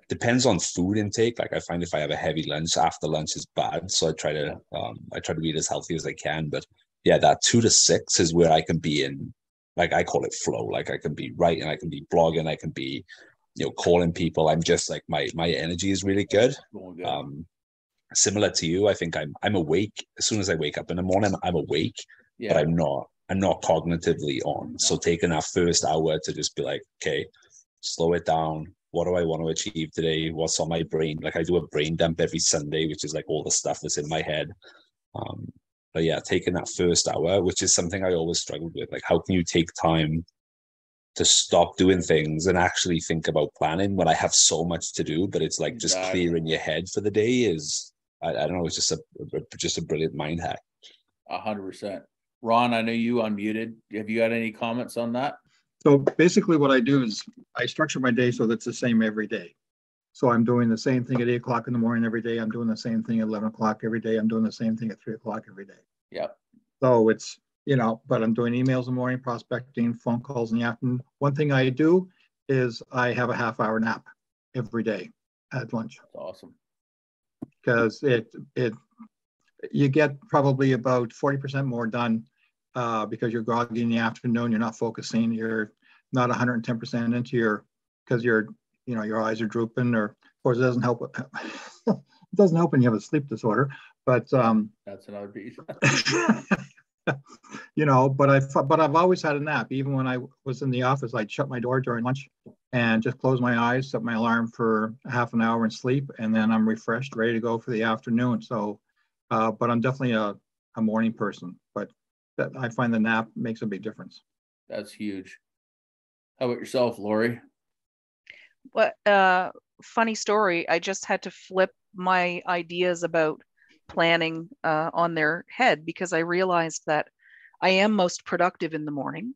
Depends on food intake. Like I find if I have a heavy lunch, after lunch is bad. So I try to eat as healthy as I can. But yeah, that 2 to 6 is where I can be in, like I call it flow. Like I can be writing, I can be blogging, I can be, calling people. I'm just like, my energy is really good. Similar to you, I think I'm awake. As soon as I wake up in the morning, I'm awake, but I'm not cognitively on. So taking that first hour to just be like, okay, slow it down. What do I want to achieve today? What's on my brain? Like I do a brain dump every Sunday, which is like all the stuff that's in my head. But yeah, taking that first hour, which is something I always struggled with. Like, how can you take time to stop doing things and actually think about planning when I have so much to do? But it's like just clearing your head for the day is, I don't know, it's just a brilliant mind hack. 100%. Ron, I know you unmuted. Have you got any comments on that? So basically what I do is I structure my day so that's the same every day. So I'm doing the same thing at 8 o'clock in the morning every day. I'm doing the same thing at 11 o'clock every day. I'm doing the same thing at 3 o'clock every day. Yep. So it's, but I'm doing emails in the morning, prospecting, phone calls in the afternoon. One thing I do is I have a half-hour nap every day at lunch. That's awesome. Because you get probably about 40% more done because you're groggy in the afternoon. You're not focusing. You're not 110% into because your eyes are drooping, or of course it doesn't help. It doesn't help when you have a sleep disorder, but that's another piece. But I've always had a nap. Even when I was in the office, I'd shut my door during lunch and just close my eyes, set my alarm for half an hour and sleep, and then I'm refreshed, ready to go for the afternoon. So, but I'm definitely a morning person, but I find the nap makes a big difference. That's huge. How about yourself, Lori? Funny story. I just had to flip my ideas about planning on their head, because I realized that I am most productive in the morning.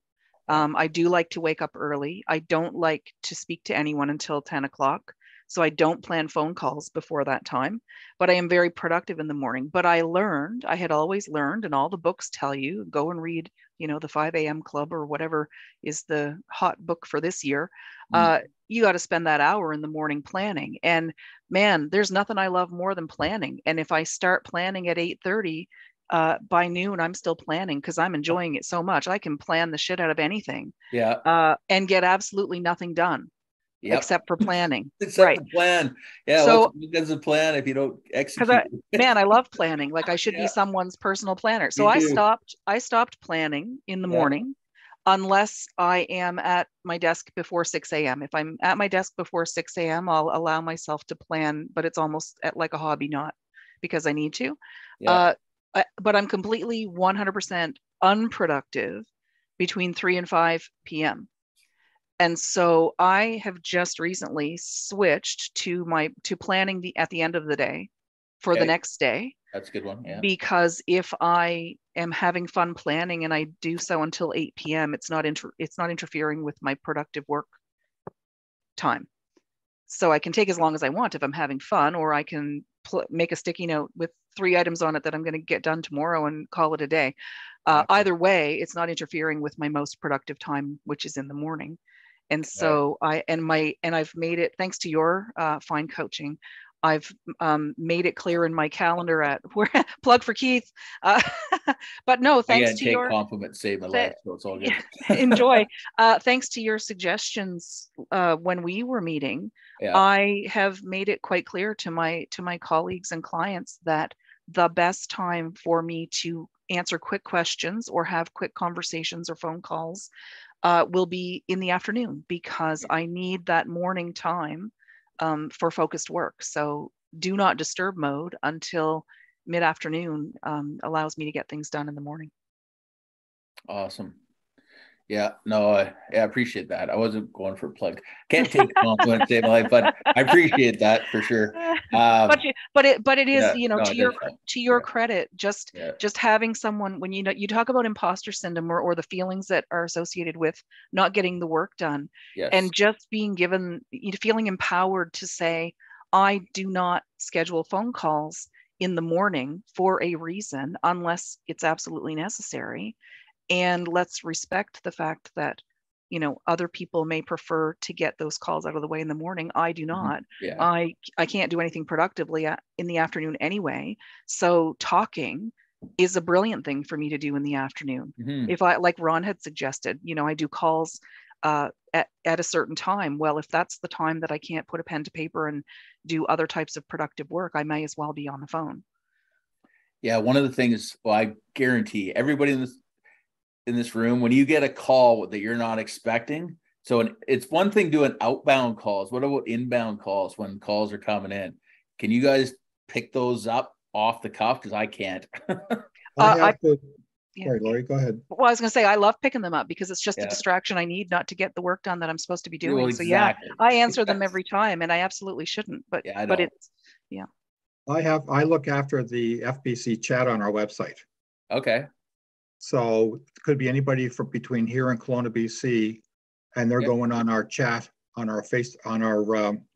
I do like to wake up early. I don't like to speak to anyone until 10 o'clock. So I don't plan phone calls before that time, but I am very productive in the morning. But I had always learned, and all the books tell you, go and read, the 5 a.m. Club or whatever is the hot book for this year. You got to spend that hour in the morning planning. And man, there's nothing I love more than planning. And if I start planning at 8:30, by noon, I'm still planning because I'm enjoying it so much. I can plan the shit out of anything. And get absolutely nothing done. Yep. Except for planning. Except the plan. Yeah. So, what's a plan if you don't execute? Man, I love planning. Like I should be someone's personal planner. So I stopped planning in the morning unless I am at my desk before 6 a.m. If I'm at my desk before 6 a.m., I'll allow myself to plan, but it's almost like a hobby, not because I need to. But I'm completely 100% unproductive between 3 and 5 p.m. And so I have just recently switched to planning at the end of the day for the next day. That's a good one. Yeah. Because if I am having fun planning and I do so until 8 p.m., it's not interfering with my productive work time. So I can take as long as I want if I'm having fun, or I can make a sticky note with 3 items on it that I'm going to get done tomorrow and call it a day. Either way, it's not interfering with my most productive time, which is in the morning. And so I've made it, thanks to your fine coaching, I've made it clear in my calendar at where plug for Keith. But no, thanks to your compliments, save my life, so it's all good. Enjoy. Thanks to your suggestions when we were meeting, I have made it quite clear to my colleagues and clients that the best time for me to answer quick questions or have quick conversations or phone calls will be in the afternoon, because I need that morning time for focused work. So do not disturb mode until mid-afternoon allows me to get things done in the morning. Awesome. Yeah, no, I appreciate that. I wasn't going for a plug. Can't take compliments, save my life, but I appreciate that for sure. But it is, to your credit, just having someone, when you talk about imposter syndrome or the feelings that are associated with not getting the work done, and just being feeling empowered to say, I do not schedule phone calls in the morning for a reason unless it's absolutely necessary. And let's respect the fact that, other people may prefer to get those calls out of the way in the morning. I do not. I can't do anything productively in the afternoon anyway. So talking is a brilliant thing for me to do in the afternoon. If I, like Ron had suggested, I do calls at a certain time. Well, if that's the time that I can't put a pen to paper and do other types of productive work, I may as well be on the phone. Yeah. One of the things, well, I guarantee everybody in this room, when you get a call that you're not expecting, so it's one thing doing outbound calls. What about inbound calls when calls are coming in? Can you guys pick those up off the cuff? Because I can't. Sorry, Lori, go ahead. Well, I was going to say, I love picking them up because it's just a distraction I need not to get the work done that I'm supposed to be doing. Exactly. So I answer them every time, and I absolutely shouldn't. But it's I look after the FBC chat on our website. Okay. So it could be anybody from between here and Kelowna, BC, and they're going on our chat on our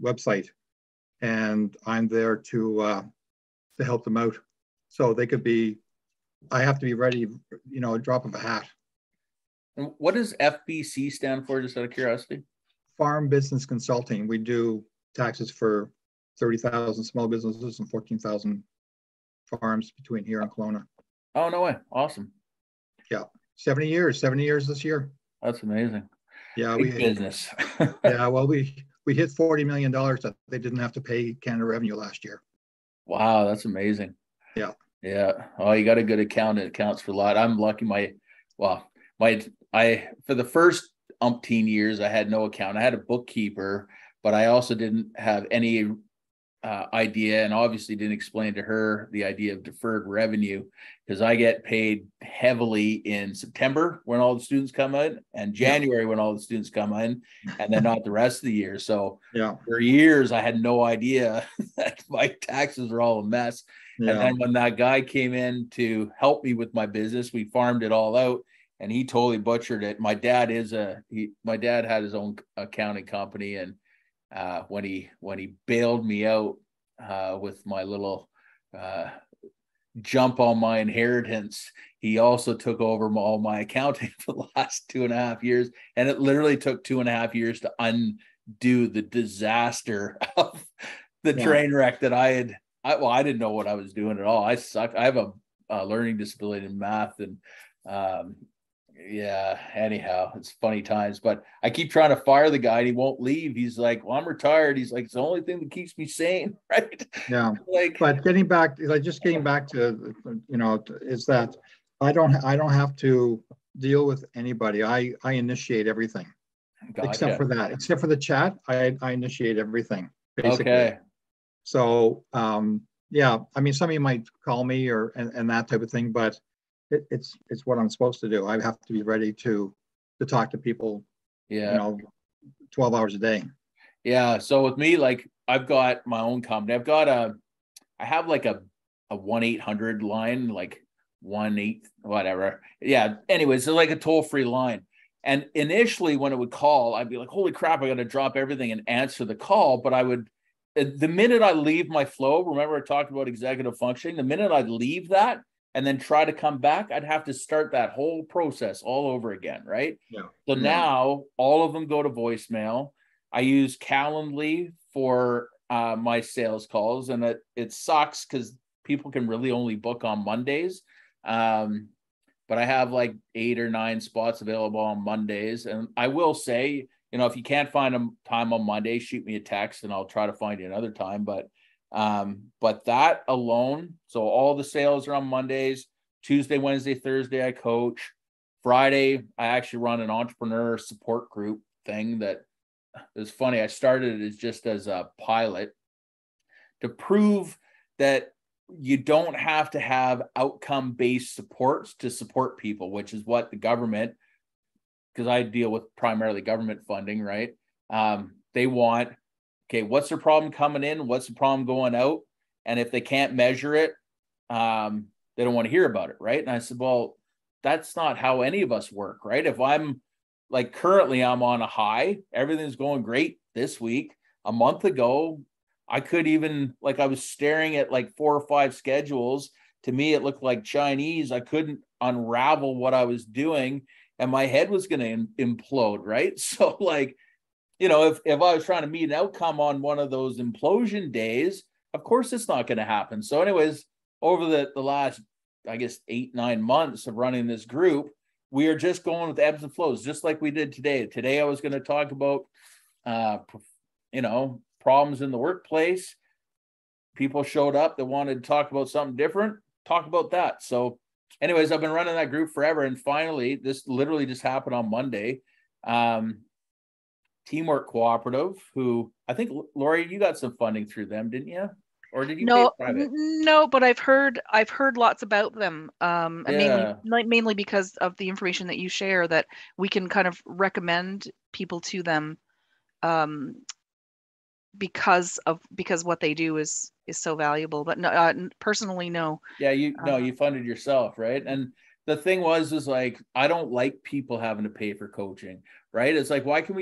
website, and I'm there to help them out. So they could be. I have to be ready, a drop of a hat. And what does FBC stand for, just out of curiosity? Farm Business Consulting. We do taxes for 30,000 small businesses and 14,000 farms between here and Kelowna. Oh, no way. Awesome. Yeah. 70 years this year. That's amazing. Yeah. Big business. Well, we hit $40 million that they didn't have to pay Canada Revenue last year. Wow. That's amazing. Yeah. Yeah. Oh, you got a good accountant. It counts for a lot. I'm lucky. For the first umpteen years, I had no account. I had a bookkeeper, but I also didn't have any idea, and obviously didn't explain to her the idea of deferred revenue, because I get paid heavily in September when all the students come in, and January when all the students come in, and then not the rest of the year. So for years, I had no idea that my taxes are all a mess. Yeah. And then when that guy came in to help me with my business, we farmed it all out, and he totally butchered it. My dad had his own accounting company, and when he bailed me out with my little jump on my inheritance, he also took over all my accounting for the last 2.5 years, and it literally took 2.5 years to undo the disaster of the train wreck that I didn't know what I was doing at all. I suck. I have a learning disability in math, and anyhow, it's funny times, but I keep trying to fire the guy and he won't leave. He's like, well, I'm retired. He's like, it's the only thing that keeps me sane. Right. Yeah. But getting back to, is that I don't have to deal with anybody. I initiate everything. Gotcha. Except for the chat. I initiate everything basically. Okay. So, some of you might call me and that type of thing, but it's what I'm supposed to do. I have to be ready to talk to people, 12 hours a day. Yeah. So with me, like, I've got my own company. I have like a 1-800 line, like 1-8, whatever. Yeah. Anyway, so like a toll-free line. And initially when it would call, I'd be like, holy crap, I got to drop everything and answer the call. But the minute I leave my flow, remember I talked about executive functioning, the minute I leave that and then try to come back, I'd have to start that whole process all over again, right? Yeah. So now all of them go to voicemail. I use Calendly for my sales calls, and it sucks because people can really only book on Mondays. But I have like 8 or 9 spots available on Mondays. And I will say, if you can't find a time on Monday, shoot me a text and I'll try to find you another time. But that alone, so all the sales are on Mondays. Tuesday, Wednesday, Thursday, I coach. Friday, I actually run an entrepreneur support group thing that is funny. I started it just as a pilot to prove that you don't have to have outcome-based supports to support people, which is what the government, because I deal with primarily government funding, right? They want, okay, what's their problem coming in? What's the problem going out? And if they can't measure it, they don't want to hear about it, right? And I said, well, that's not how any of us work, right? If I'm like currently I'm on a high, everything's going great this week. A month ago, I could even, like I was staring at like 4 or 5 schedules. To me, it looked like Chinese. I couldn't unravel what I was doing and my head was going to implode, right? So like, if I was trying to meet an outcome on one of those implosion days, of course it's not going to happen. So anyways, over the last, I guess, 8-9 months of running this group, we are just going with ebbs and flows, just like we did today. Today, I was going to talk about, problems in the workplace. People showed up that wanted to talk about something different, talk about that. So anyways, I've been running that group forever. And finally, this literally just happened on Monday. Teamwork Cooperative, who I think, Lori, you got some funding through them, didn't you? Or did you pay private? No, but I've heard lots about them. And mainly because of the information that you share, that we can kind of recommend people to them, because what they do is so valuable. But no, personally, no. Yeah, you funded yourself, right? And the thing was like, I don't like people having to pay for coaching, right? It's like, why can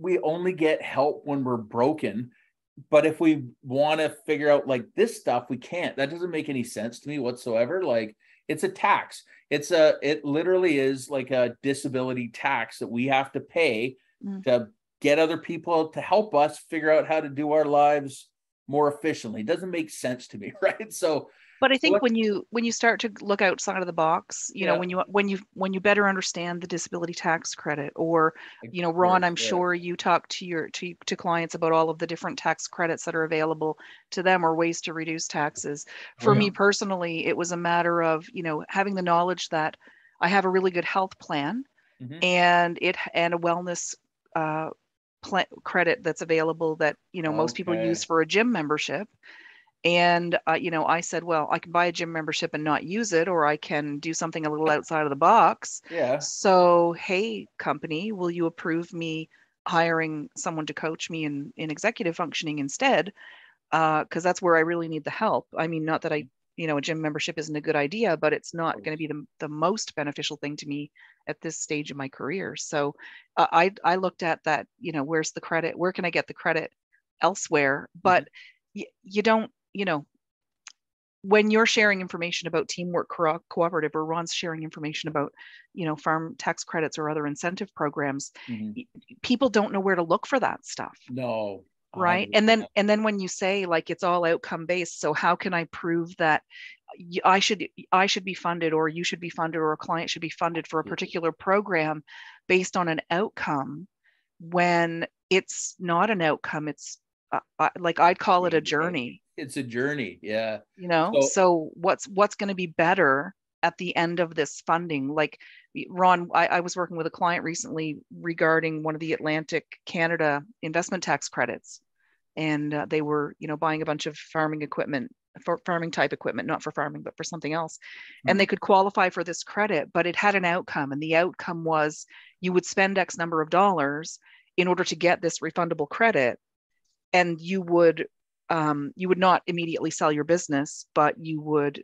we only get help when we're broken? But if we want to figure out like this stuff, we can't. That doesn't make any sense to me whatsoever. Like, it's a tax. It literally is like a disability tax that we have to pay to get other people to help us figure out how to do our lives more efficiently. It doesn't make sense to me, right? So, but I think when you start to look outside of the box, when you better understand the disability tax credit, or Ron, I'm sure you talk to to clients about all of the different tax credits that are available to them, or ways to reduce taxes. For me personally, it was a matter of having the knowledge that I have a really good health plan, and a wellness credit that's available that most people use for a gym membership. And I said, well, I can buy a gym membership and not use it, or I can do something a little outside of the box. Yeah. So, hey, company, will you approve me hiring someone to coach me in executive functioning instead? Because that's where I really need the help. I mean, not that a gym membership isn't a good idea, but it's not going to be the most beneficial thing to me at this stage of my career. So I looked at that, where's the credit? Where can I get the credit elsewhere? But you don't, when you're sharing information about Teamwork Cooperative, or Ron's sharing information about, farm tax credits or other incentive programs, people don't know where to look for that stuff. No. Right. And then when you say like it's all outcome based, so how can I prove that I should be funded, or you should be funded, or a client should be funded for a particular program based on an outcome, when it's not an outcome? It's like, I'd call it a journey. It's a journey. Yeah. So what's going to be better at the end of this funding? Like, Ron, I was working with a client recently regarding one of the Atlantic Canada investment tax credits, and they were, buying a bunch of farming equipment, for farming type equipment, not for farming, but for something else. And they could qualify for this credit, but it had an outcome. And the outcome was you would spend X number of dollars in order to get this refundable credit. And you would not immediately sell your business, but you would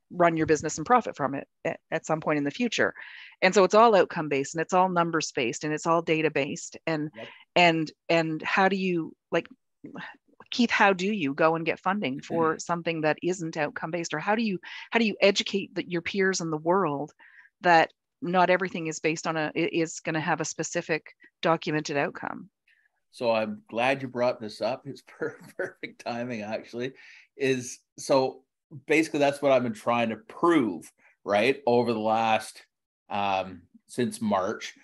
run your business and profit from it at some point in the future. And so it's all outcome based, and it's all numbers based, and it's all data based. And how do you, like, Keith, how do you go and get funding for something that isn't outcome based? Or how do you educate your peers in the world that not everything is based on is going to have a specific documented outcome? So I'm glad you brought this up. It's perfect timing, actually. Is so basically that's what I've been trying to prove, right, over the last since March,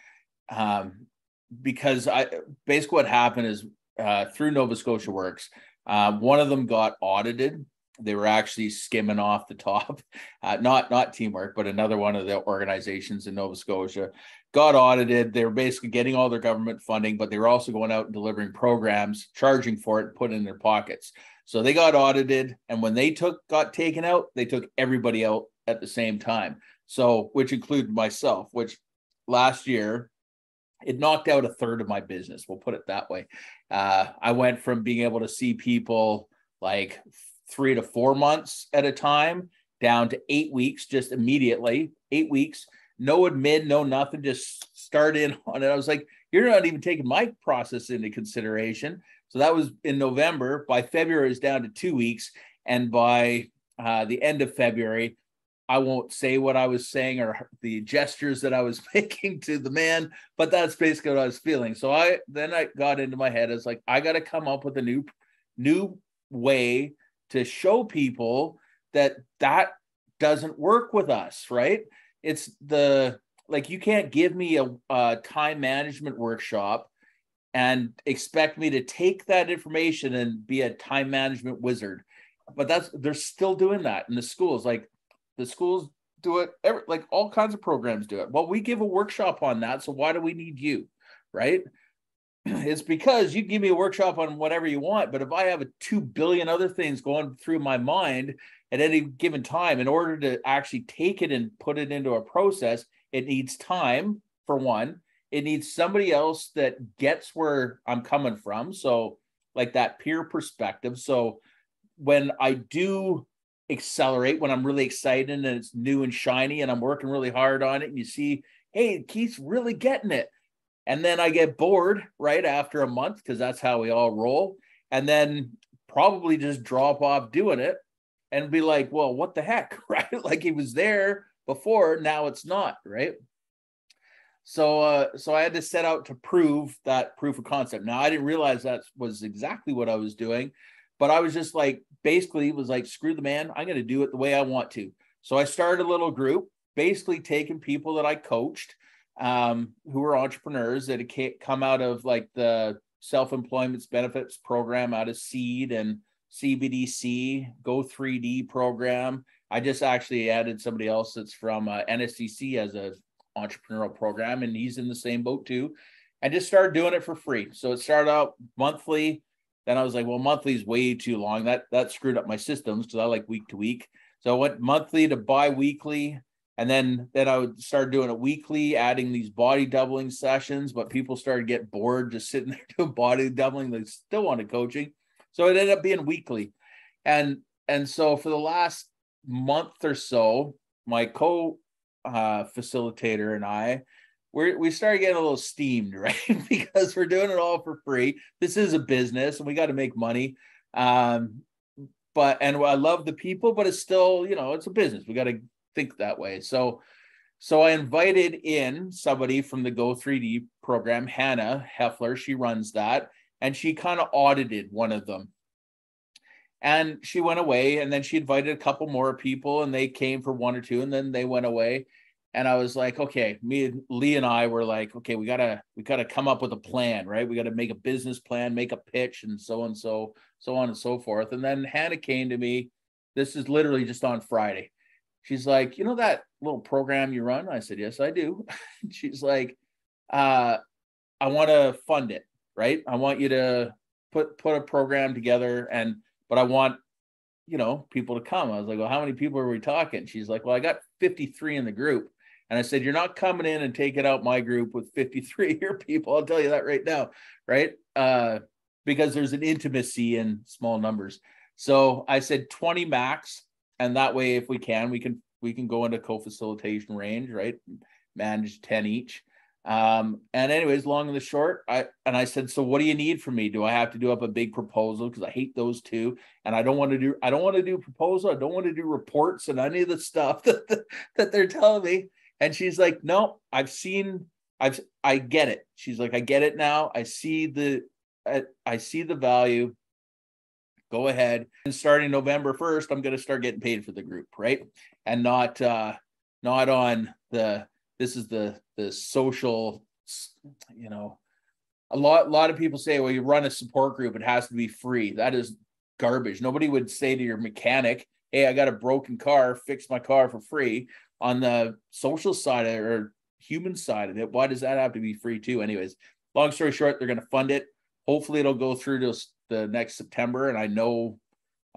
because basically what happened is through Nova Scotia Works, one of them got audited. They were actually skimming off the top, not Teamwork, but another one of the organizations in Nova Scotia got audited. They were basically getting all their government funding, but they were also going out and delivering programs, charging for it, and putting it in their pockets. So they got audited, and when they got taken out, they took everybody out at the same time. So, which included myself, which last year, it knocked out a third of my business. We'll put it that way. I went from being able to see people like 3 to 4 months at a time down to 8 weeks, just immediately, 8 weeks, no admin, no nothing, just start in on it. I was like, you're not even taking my process into consideration. So that was in November. By February, it was down to 2 weeks. And by the end of February, I won't say what I was saying or the gestures that I was making to the man, but that's basically what I was feeling. So I got into my head. It's like, I got to come up with a new way to show people that doesn't work with us, right? It's like, you can't give me a time management workshop and expect me to take that information and be a time management wizard. But they're still doing that in the schools. Like, the schools do it, like all kinds of programs do it. Well, we give a workshop on that. So why do we need you, right? It's because you give me a workshop on whatever you want, but if I have 2 billion other things going through my mind at any given time, in order to actually take it and put it into a process, it needs time, for one. It needs somebody else that gets where I'm coming from. So like that peer perspective. So when I do accelerate, when I'm really excited and it's new and shiny and I'm working really hard on it, and you see, hey, Keith's really getting it. And then I get bored right after a month, because that's how we all roll. And then probably just drop off doing it and be like, well, what the heck, right? Like, he was there before, now it's not, right? So I had to set out to prove that proof of concept. Now, I didn't realize that was exactly what I was doing, but I was just like, basically was like, screw the man, I'm going to do it the way I want to. So I started a little group, basically taking people that I coached, who were entrepreneurs that had come out of like the self-employment benefits program out of SEED and CBDC, Go 3D program. I just actually added somebody else that's from NSCC as a entrepreneurial program, and he's in the same boat too. I just started doing it for free. So it started out monthly. Then I was like, well, monthly is way too long. That screwed up my systems, because I like week to week. So I went monthly to bi-weekly. And then I would start doing it weekly, adding these body doubling sessions, but people started getting bored just sitting there doing body doubling. They still wanted coaching. So it ended up being weekly. And so for the last month or so, my facilitator and I, we started getting a little steamed, right? Because we're doing it all for free. This is a business and we got to make money. And I love the people, but it's still, it's a business. We got to think that way. So I invited in somebody from the Go 3D program, Hannah Heffler. She runs that, and she kind of audited one of them. And she went away, and then she invited a couple more people, and they came for 1 or 2, and then they went away. And I was like, okay, Lee and I were like, okay, we gotta come up with a plan, right? We got to make a business plan, make a pitch, and so on and so forth. And then Hannah came to me. This is literally just on Friday. She's like, you know that little program you run? I said, yes, I do. She's like, I want to fund it, right? I want you to put a program together, but I want, people to come. I was like, well, how many people are we talking? She's like, well, I got 53 in the group. And I said, you're not coming in and taking out my group with 53 of your people. I'll tell you that right now, right? Because there's an intimacy in small numbers. So I said 20 max. And that way, if we can go into co-facilitation range, right? Manage 10 each. And anyways, long and the short, I said, so what do you need from me? Do I have to do up a big proposal? Because I hate those two. And I don't want to do proposal. I don't want to do reports and any of the stuff that they're telling me. And she's like, no, I get it. She's like, I get it now. I see I see the value. Go ahead. And starting November 1st, I'm going to start getting paid for the group, right? And not on this is the social, you know, a lot of people say, well, you run a support group, it has to be free. That is garbage. Nobody would say to your mechanic, hey, I got a broken car, fix my car for free. On the social side of it, or human side of it, why does that have to be free too? Anyways, long story short, they're going to fund it. Hopefully it'll go through to the next September. And I know,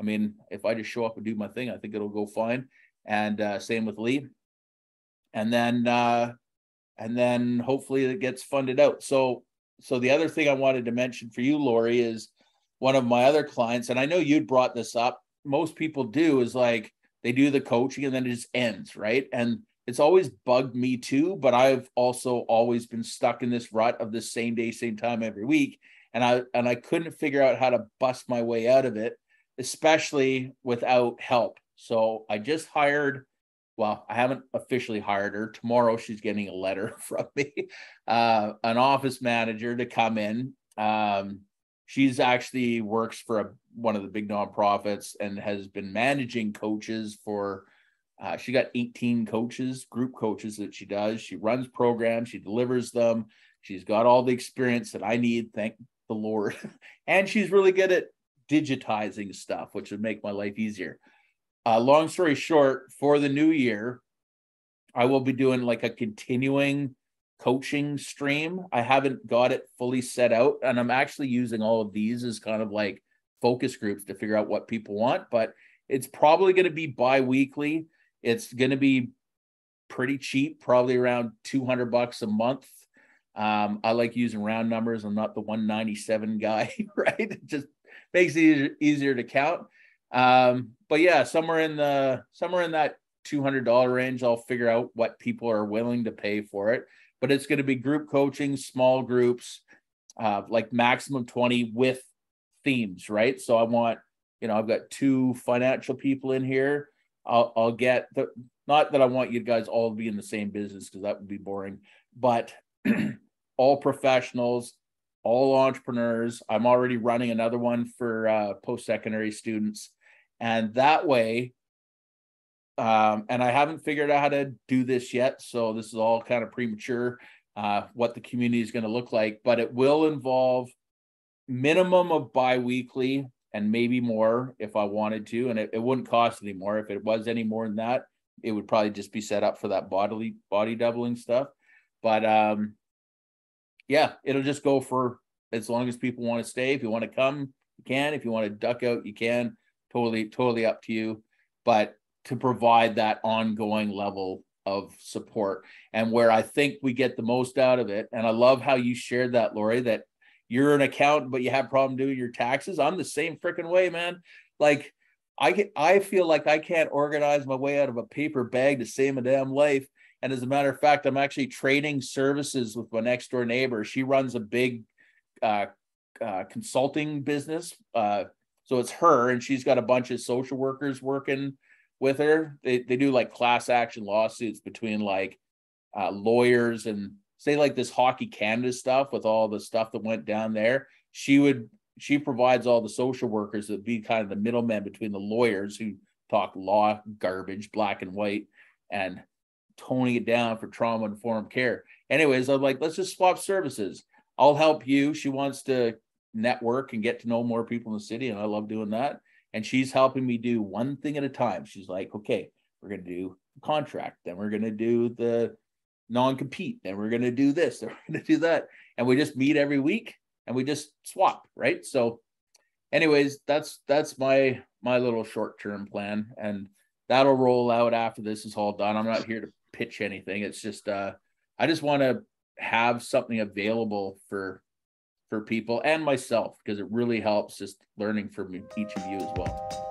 I mean, if I just show up and do my thing, I think it'll go fine. And same with Lee. And then hopefully it gets funded out. So the other thing I wanted to mention for you, Lori, is one of my other clients, and I know you'd brought this up, most people do, is like they do the coaching and then it just ends, right? And it's always bugged me too, but I've also always been stuck in this rut of the same day, same time every week. And I couldn't figure out how to bust my way out of it, especially without help. So I just hired, well, I haven't officially hired her. Tomorrow she's getting a letter from me, an office manager to come in. She's actually works for one of the big nonprofits and has been managing coaches for, she got 18 coaches, group coaches that she does. She runs programs, she delivers them. She's got all the experience that I need, thank the Lord. And she's really good at digitizing stuff, which would make my life easier. Long story short, for the new year, I will be doing like a continuing coaching stream. I haven't got it fully set out, and I'm actually using all of these as kind of like focus groups to figure out what people want, but it's probably going to be bi-weekly. It's going to be pretty cheap, probably around $200 a month. I like using round numbers. I'm not the 197 guy, right? It just makes it easier to count. But yeah, somewhere in that $200 range, I'll figure out what people are willing to pay for it. But it's going to be group coaching, small groups, like maximum 20 with themes, right? So I want, I've got 2 financial people in here. I'll get not that I want you guys all to be in the same business, because that would be boring, but all professionals, all entrepreneurs. I'm already running another one for post-secondary students. And that way, and I haven't figured out how to do this yet, so this is all kind of premature, what the community is going to look like, but it will involve minimum of bi-weekly and maybe more if I wanted to, and it wouldn't cost any more. If it was any more than that, it would probably just be set up for that body doubling stuff. But yeah, it'll just go for as long as people want to stay. If you want to come, you can. If you want to duck out, you can. Totally up to you. But to provide that ongoing level of support, and where I think we get the most out of it. And I love how you shared that, Lori, that you're an accountant, but you have a problem doing your taxes. I'm the same freaking way, man. Like I feel like I can't organize my way out of a paper bag to save my damn life. And as a matter of fact, I'm actually trading services with my next door neighbor. She runs a big consulting business. So it's her, and she's got a bunch of social workers working with her. They do like class action lawsuits between like lawyers and say like this Hockey Canada stuff with all the stuff that went down there. She provides all the social workers that be kind of the middlemen between the lawyers who talk law garbage, black and white, and toning it down for trauma-informed care. Anyways, I'm like, let's just swap services. I'll help you. She wants to network and get to know more people in the city, and I love doing that. And she's helping me do one thing at a time. She's like, okay, we're going to do a contract, then we're going to do the non-compete, then we're going to do this, then we're going to do that. And we just meet every week and we just swap, right? So anyways, that's my little short-term plan, and that'll roll out after this is all done. I'm not here to pitch anything. It's just I just want to have something available for people and myself, because it really helps just learning from each of you as well.